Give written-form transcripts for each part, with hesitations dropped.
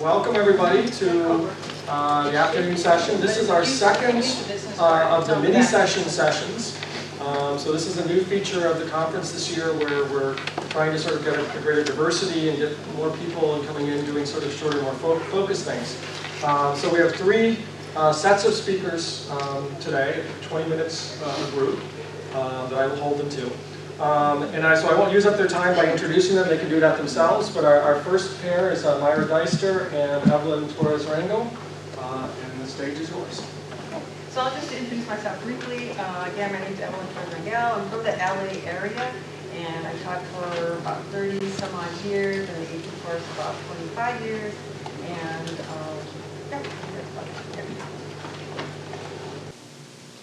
Welcome everybody to the afternoon session. This is our second of the mini sessions. So this is a new feature of the conference this year where we're trying to sort of get a greater diversity and get more people and coming in doing sort of shorter, more focused things. So we have three sets of speakers today, 20 minutes a group that I will hold them to. So I won't use up their time by introducing them, they can do that themselves, but our first pair is Myra Deister and Evelyn Torres-Rango, and the stage is yours. So I'll just introduce myself briefly. Again, my name is Evelyn Torres-Rango. I'm from the LA area, and I taught for about 30 some odd years, and the agent course about 25 years, and that's about it.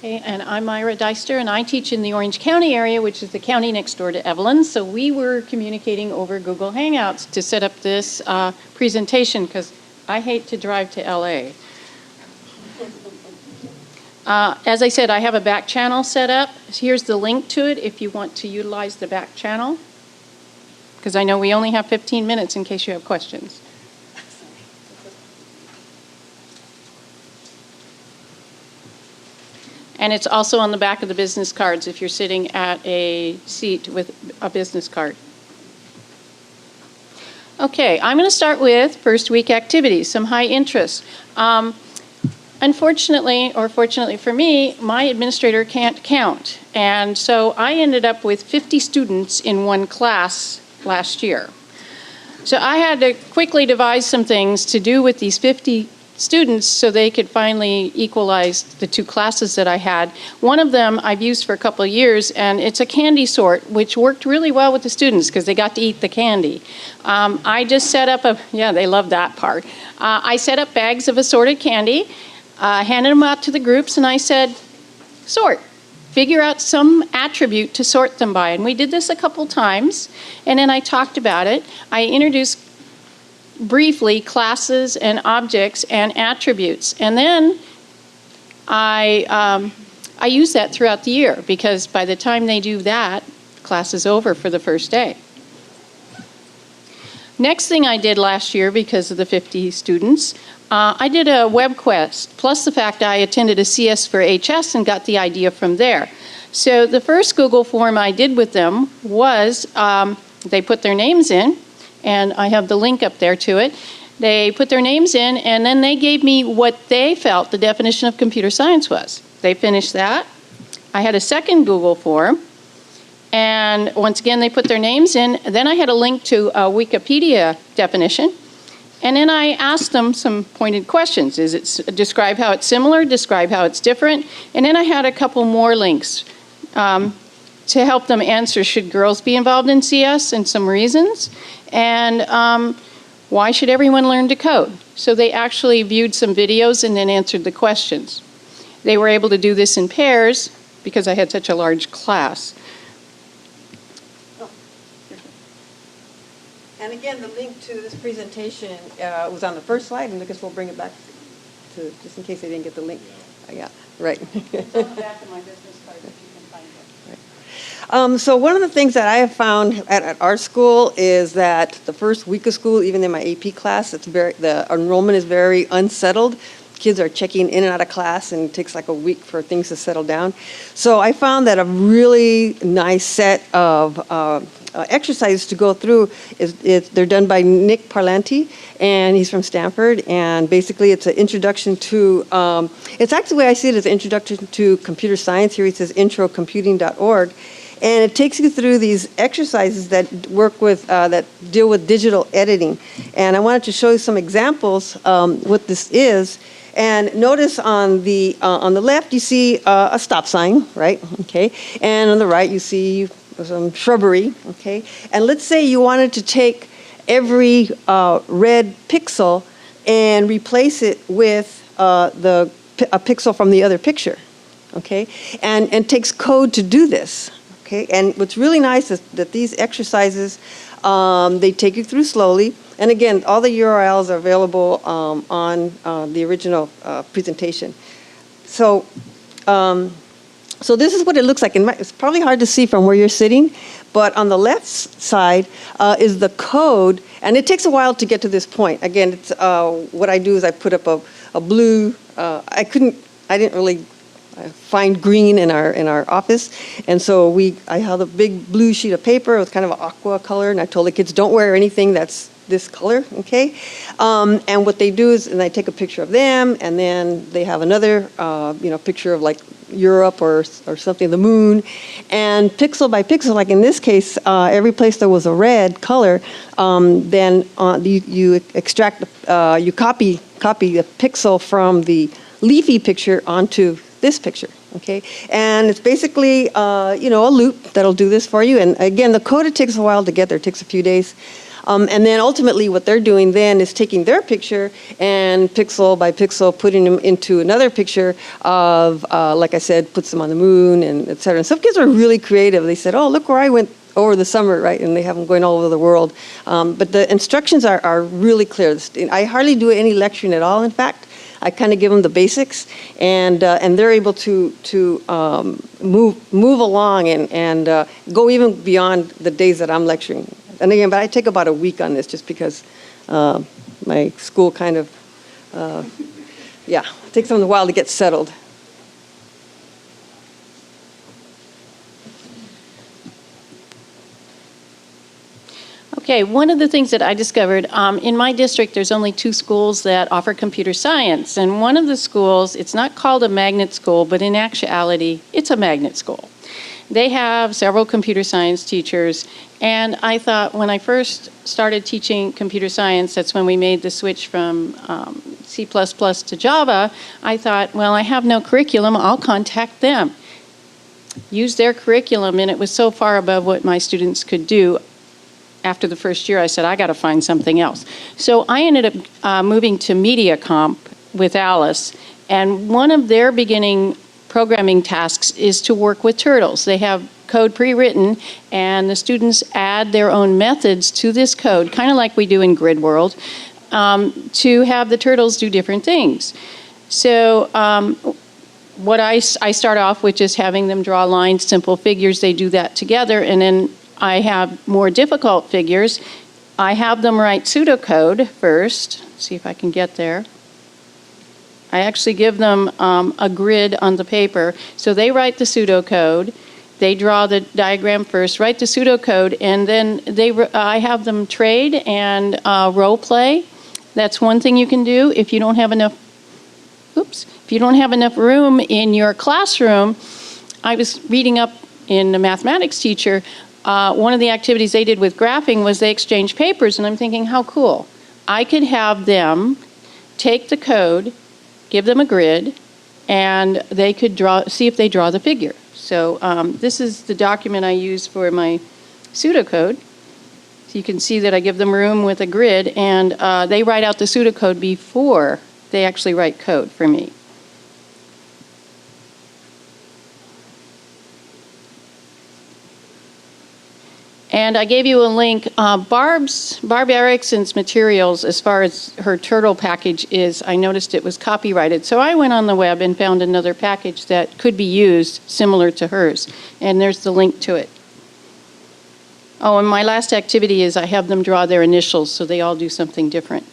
Okay, and I'm Myra Deister, and I teach in the Orange County area, which is the county next door to Evelyn. So we were communicating over Google Hangouts to set up this presentation because I hate to drive to LA. As I said, I have a back channel set up. Here's the link to it if you want to utilize the back channel, because I know we only have 15 minutes in case you have questions. And it's also on the back of the business cards if you're sitting at a seat with a business card. Okay, I'm going to start with first week activities, some high interest. Unfortunately, or fortunately for me, my administrator can't count. And so I ended up with 50 students in one class last year. So I had to quickly devise some things to do with these 50 students so they could finally equalize the two classes that I had. One of them I've used for a couple of years, and it's a candy sort, which worked really well with the students because they got to eat the candy. I just set up they love that part. I set up bags of assorted candy, handed them out to the groups, and I said, sort. Figure out some attribute to sort them by. And we did this a couple times, and then I talked about it. I introduced briefly classes and objects and attributes, and then I use that throughout the year because by the time they do that, class is over for the first day. Next thing I did last year because of the 50 students, I did a web quest, plus the fact I attended a CS for HS and got the idea from there. So the first Google form I did with them was they put their names in, and I have the link up there to it. They put their names in, and then they gave me what they felt the definition of computer science was. They finished that. I had a second Google form, and once again, they put their names in. Then I had a link to a Wikipedia definition, and then I asked them some pointed questions. Describe how it's similar, describe how it's different, and then I had a couple more links to help them answer, should girls be involved in CS, and some reasons, and why should everyone learn to code? So they actually viewed some videos and then answered the questions. They were able to do this in pairs because I had such a large class. And again, the link to this presentation was on the first slide, and I guess we'll bring it back to, just in case they didn't get the link. Yeah, right. It's on the back of my business card if you can find it. So one of the things that I have found at our school is that the first week of school, even in my AP class, the enrollment is very unsettled. Kids are checking in and out of class, and it takes like a week for things to settle down. So I found that a really nice set of exercises to go through they're done by Nick Parlanti, and he's from Stanford, and basically it's an introduction to, it's actually the way I see it as an introduction to computer science. Here he says introcomputing.org. And it takes you through these exercises that work with, that deal with digital editing. And I wanted to show you some examples what this is. And notice on the left you see a stop sign, right? Okay. And on the right you see some shrubbery. Okay. And let's say you wanted to take every red pixel and replace it with a pixel from the other picture. Okay. And it takes code to do this. Okay, and what's really nice is that these exercises, they take you through slowly. And again, all the URLs are available on the original presentation. So, so this is what it looks like. And it's probably hard to see from where you're sitting, But on the left side is the code, and it takes a while to get to this point. Again, it's, what I do is I put up a blue, I didn't really find green in our office, and so I held a big blue sheet of paper. It was kind of an aqua color, and I told the kids, don't wear anything that's this color, okay? And what they do is, and I take a picture of them, and then they have another, picture of like Europe or something, the moon, and pixel by pixel, like in this case, every place there was a red color, then you extract, you copy the pixel from the leafy picture onto this picture, okay? And it's basically, a loop that'll do this for you. And again, the code, it takes a while to get there. It takes a few days. And then ultimately what they're doing then is taking their picture and pixel by pixel putting them into another picture of, like I said, puts them on the moon and et cetera. And some kids are really creative. They said, oh, look where I went over the summer, right? And they have them going all over the world. But the instructions are really clear. I hardly do any lecturing at all, in fact. I kind of give them the basics, and they're able to move along and go even beyond the days that I'm lecturing. And again, but I take about a week on this just because my school kind of, it takes them a while to get settled. Okay, one of the things that I discovered, in my district, there's only 2 schools that offer computer science. And one of the schools, it's not called a magnet school, but in actuality, it's a magnet school. They have several computer science teachers. And I thought when I first started teaching computer science, that's when we made the switch from C++ to Java, I thought, well, I have no curriculum, I'll contact them. Use their curriculum, and it was so far above what my students could do. After the first year, I said, I got to find something else. So I ended up moving to MediaComp with Alice, and one of their beginning programming tasks is to work with turtles. They have code pre-written, and the students add their own methods to this code, kind of like we do in Grid World, to have the turtles do different things. So what I start off with just having them draw lines, simple figures. They do that together, and then I have more difficult figures. I have them write pseudocode first. Let's see if I can get there. I actually give them a grid on the paper. So they write the pseudocode. They draw the diagram first, write the pseudocode, and then I have them trade and role play. That's one thing you can do if you don't have enough. If you don't have enough room in your classroom. I was reading up in a mathematics teacher. One of the activities they did with graphing was they exchanged papers, and I'm thinking, how cool. I could have them take the code, give them a grid, and they could see if they draw the figure. So this is the document I use for my pseudocode. So you can see that I give them room with a grid, and they write out the pseudocode before they actually write code for me. And I gave you a link. Barb Erickson's materials, as far as her turtle package is, I noticed it was copyrighted. So I went on the web and found another package that could be used similar to hers. And there's the link to it. Oh, and my last activity is I have them draw their initials, so they all do something different.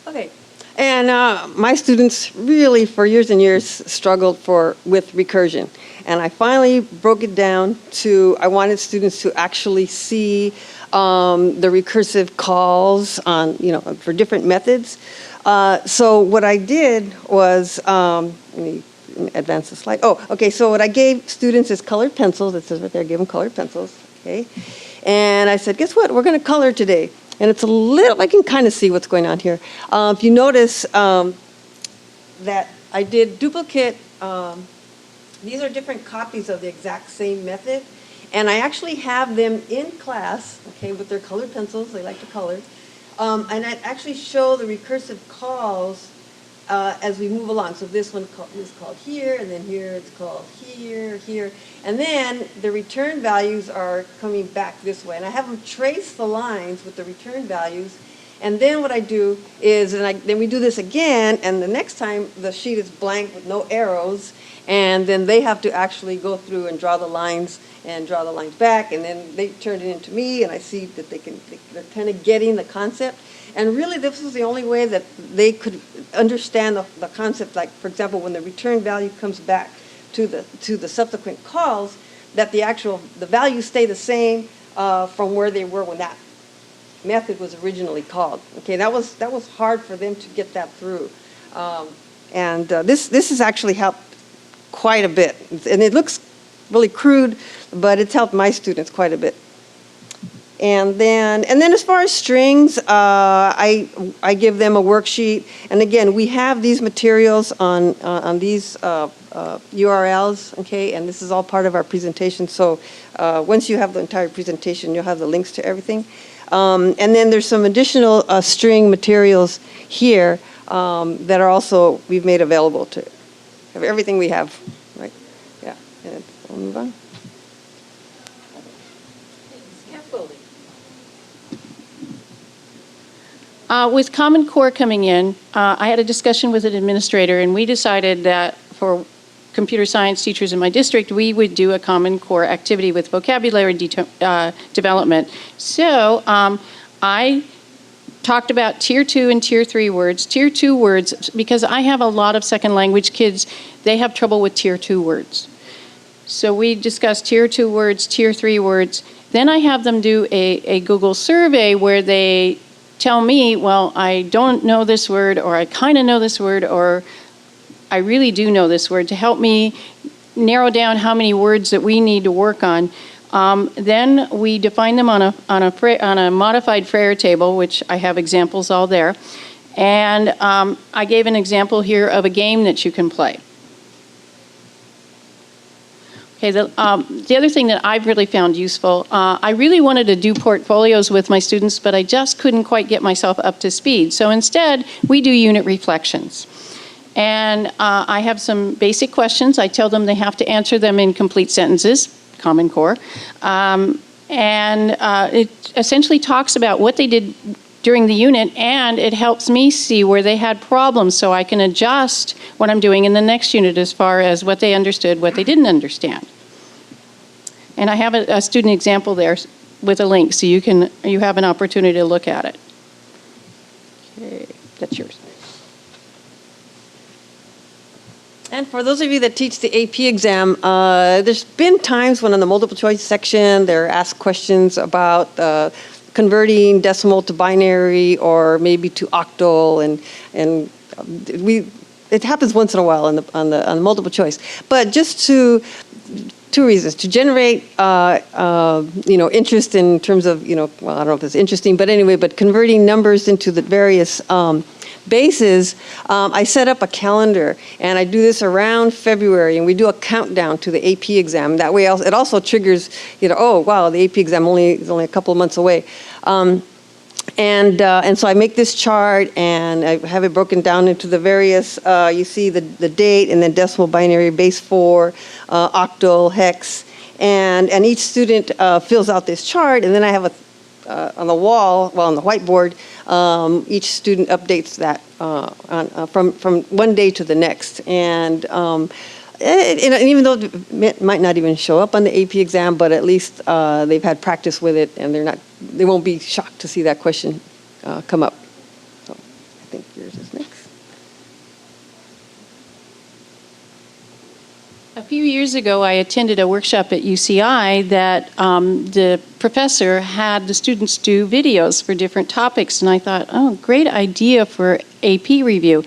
Okay. And my students really, for years and years, struggled with recursion. And I finally broke it down to, I wanted students to actually see the recursive calls on, for different methods. So what I did was, let me advance the slide. Oh, okay, so what I gave students is colored pencils. It says right there, I gave them colored pencils, okay? And I said, guess what? We're going to color today. And it's a little, I can kind of see what's going on here. If you notice that I did duplicate, these are different copies of the exact same method. And I actually have them in class, okay, with their colored pencils. They like to color. And I actually show the recursive calls as we move along. So this one is called here, and then here it's called here, here. And then the return values are coming back this way. And I have them trace the lines with the return values. And then what I do is, then we do this again, and the next time the sheet is blank with no arrows, and then they have to actually go through and draw the lines and draw the lines back, and then they turn it into me, and I see that they're kind of getting the concept. And really, this was the only way that they could understand the concept. Like, for example, when the return value comes back to the subsequent calls, that the values stay the same from where they were when that method was originally called. Okay, that was hard for them to get that through, and this has actually helped quite a bit. And it looks really crude, but it's helped my students quite a bit. And then as far as strings, I give them a worksheet. And again, we have these materials on these URLs, okay? And this is all part of our presentation. So once you have the entire presentation, you'll have the links to everything. And then there's some additional string materials here that are also, we've made available to everything we have, right? Yeah, and we'll move on. With Common Core coming in, I had a discussion with an administrator, and we decided that for computer science teachers in my district, we would do a Common Core activity with vocabulary development. So I talked about Tier 2 and Tier 3 words. Tier 2 words, because I have a lot of second language kids, they have trouble with Tier 2 words. So we discussed Tier 2 words, Tier 3 words. Then I have them do a Google survey where they tell me, well, I don't know this word, or I kind of know this word, or I really do know this word, to help me narrow down how many words that we need to work on. Then we define them on a modified Freire table, which I have examples all there. And I gave an example here of a game that you can play. Okay, the other thing that I've really found useful, I really wanted to do portfolios with my students, but I just couldn't quite get myself up to speed. So instead, we do unit reflections. And I have some basic questions. I tell them they have to answer them in complete sentences, Common Core. It essentially talks about what they did during the unit, and it helps me see where they had problems so I can adjust what I'm doing in the next unit as far as what they understood, what they didn't understand. And I have a student example there with a link, so you have an opportunity to look at it. Okay, that's yours. And for those of you that teach the AP exam, there's been times when in the multiple choice section, they're asked questions about converting decimal to binary or maybe to octal, and it happens once in a while on the multiple choice. But just two reasons: to generate interest in terms of well, I don't know if it's interesting, but anyway, but converting numbers into the various bases. I set up a calendar, and I do this around February, and we do a countdown to the AP exam. That way, it also triggers, oh wow, the AP exam is only a couple of months away. And so I make this chart, and I have it broken down into the various, you see the date, and then decimal, binary, base 4, octal, hex, and each student fills out this chart, and then I have on the wall, on the whiteboard, each student updates that from one day to the next. And even though it might not even show up on the AP exam, but at least they've had practice with it, and they won't be shocked to see that question come up. So I think yours is next. A few years ago, I attended a workshop at UCI that the professor had the students do videos for different topics, and I thought, oh, great idea for AP review.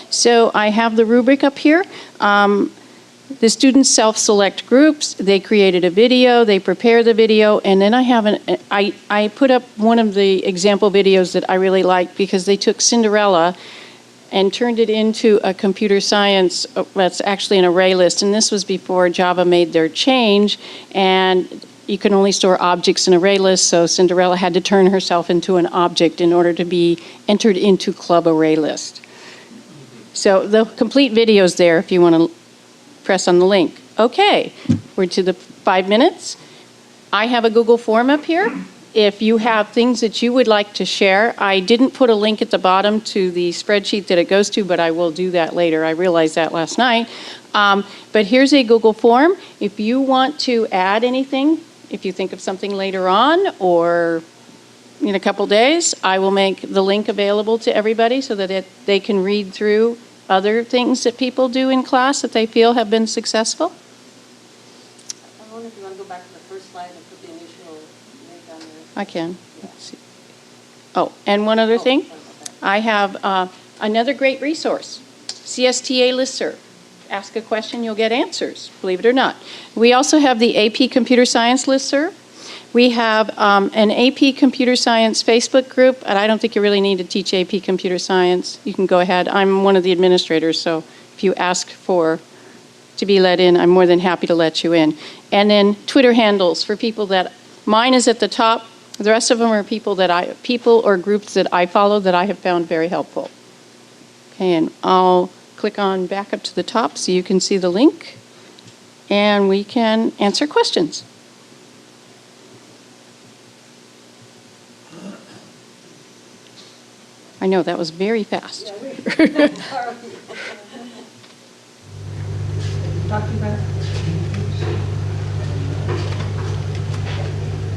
So I have the rubric up here. The students self-select groups, they created a video, they prepare the video, and then I put up one of the example videos that I really liked because they took Cinderella and turned it into a computer science that's actually an array list. And this was before Java made their change, and you can only store objects in array lists, so Cinderella had to turn herself into an object in order to be entered into Club Array List. So the complete video is there if you want to press on the link. Okay, we're to the 5 minutes. I have a Google form up here. If you have things that you would like to share, I didn't put a link at the bottom to the spreadsheet that it goes to, but I will do that later. I realized that last night. But here's a Google form. If you want to add anything, if you think of something later on or in a couple days, I will make the link available to everybody so that they can read through other things that people do in class that they feel have been successful. I wonder if you want to go back to the first slide and put the initial link on there. I can. Let's see. Oh, and one other thing. I have another great resource, CSTA listserv. Ask a question, you'll get answers, believe it or not. We also have the AP Computer Science listserv. We have an AP Computer Science Facebook group, and I don't think you really need to teach AP Computer Science. You can go ahead. I'm one of the administrators, so if you ask to be let in, I'm more than happy to let you in. And then Twitter handles for people that, mine is at the top. The rest of them are people or groups that I follow that I have found very helpful. Okay, and I'll click on back up to the top so you can see the link, and we can answer questions. I know, that was very fast.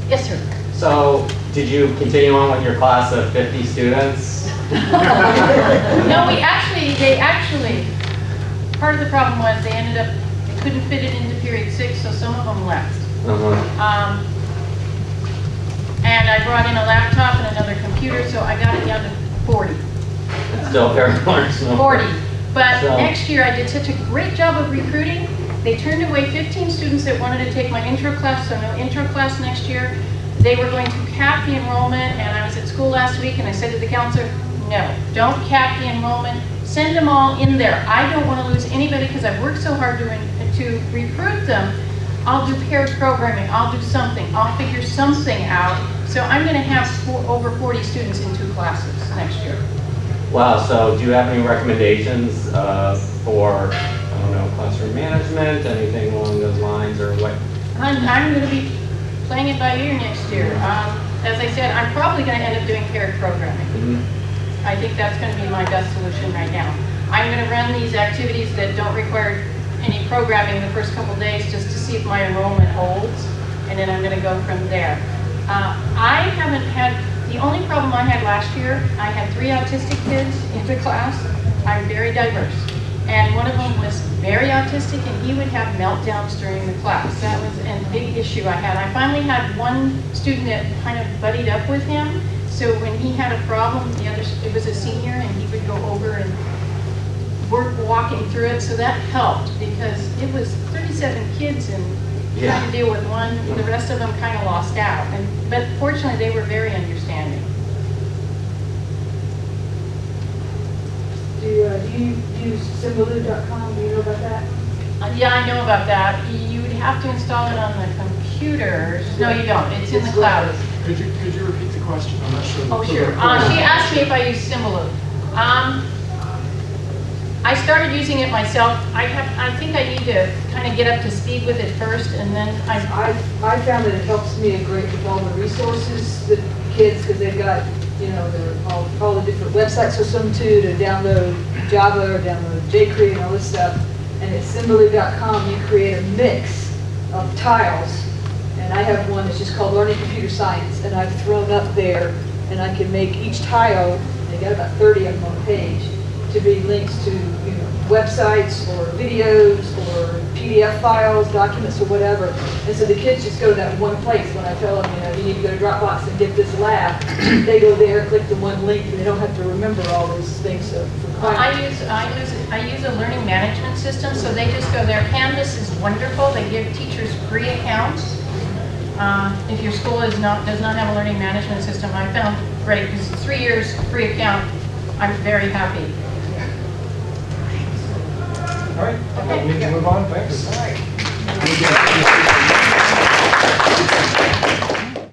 Yes, sir. So, did you continue on with your class of 50 students? No, they actually, part of the problem was they couldn't fit it into period 6, so some of them left. And I brought in a laptop and another computer, so I got it down to 40. It's still very large number. 40. But next year I did such a great job of recruiting. They turned away 15 students that wanted to take my intro class, so no intro class next year. They were going to cap the enrollment, and I was at school last week and I said to the counselor, no, don't cap the enrollment. Send them all in there. I don't want to lose anybody because I've worked so hard to recruit them. I'll do paired programming. I'll do something. I'll figure something out. So I'm going to have over 40 students in 2 classes next year. Wow, so do you have any recommendations for, I don't know, classroom management, anything along those lines, or what? I'm going to be playing it by ear next year. As I said, I'm probably going to end up doing paired programming. Mm-hmm. I think that's going to be my best solution right now. I'm going to run these activities that don't require any programming the first couple days just to see if my enrollment holds, and then I'm going to go from there. I haven't had, the only problem I had last year, I had 3 autistic kids in the class. I'm very diverse. And one of them was very autistic, and he would have meltdowns during the class. That was a big issue I had. I finally had one student that kind of buddied up with him. So when he had a problem, it was a senior, and he would go over and work walking through it. So that helped because it was 37 kids and trying to deal with one. The rest of them kind of lost out. But fortunately, they were very understanding. Do you use Symbaloo.com? Do you know about that? Yeah, I know about that. You would have to install it on the computers. No, you don't. It's in the cloud. Could you repeat the question? I'm not sure. Oh, sure. She asked me if I use Symbaloo. I started using it myself. I think I need to kind of get up to speed with it first, and then I found that it helps me a great with all the resources that kids, because they've got, all the different websites for some too, to download Java or download jQuery and all this stuff. And at Symbaloo.com, you create a mix of tiles. And I have one that's just called Learning Computer Science, and I've thrown up there, and I can make each tile, they got about 30 of them on a page, to be links to websites or videos or PDF files, documents, or whatever. And so the kids just go to that one place. When I tell them, you need to go to Dropbox and get this lab, they go there, click the one link, and they don't have to remember all those things. So I use a learning management system, so they just go there. Canvas is wonderful. They give teachers free accounts. If your school does not have a learning management system, I found great because 3 years free account. I'm very happy. All right, we can move on. Thanks. All right.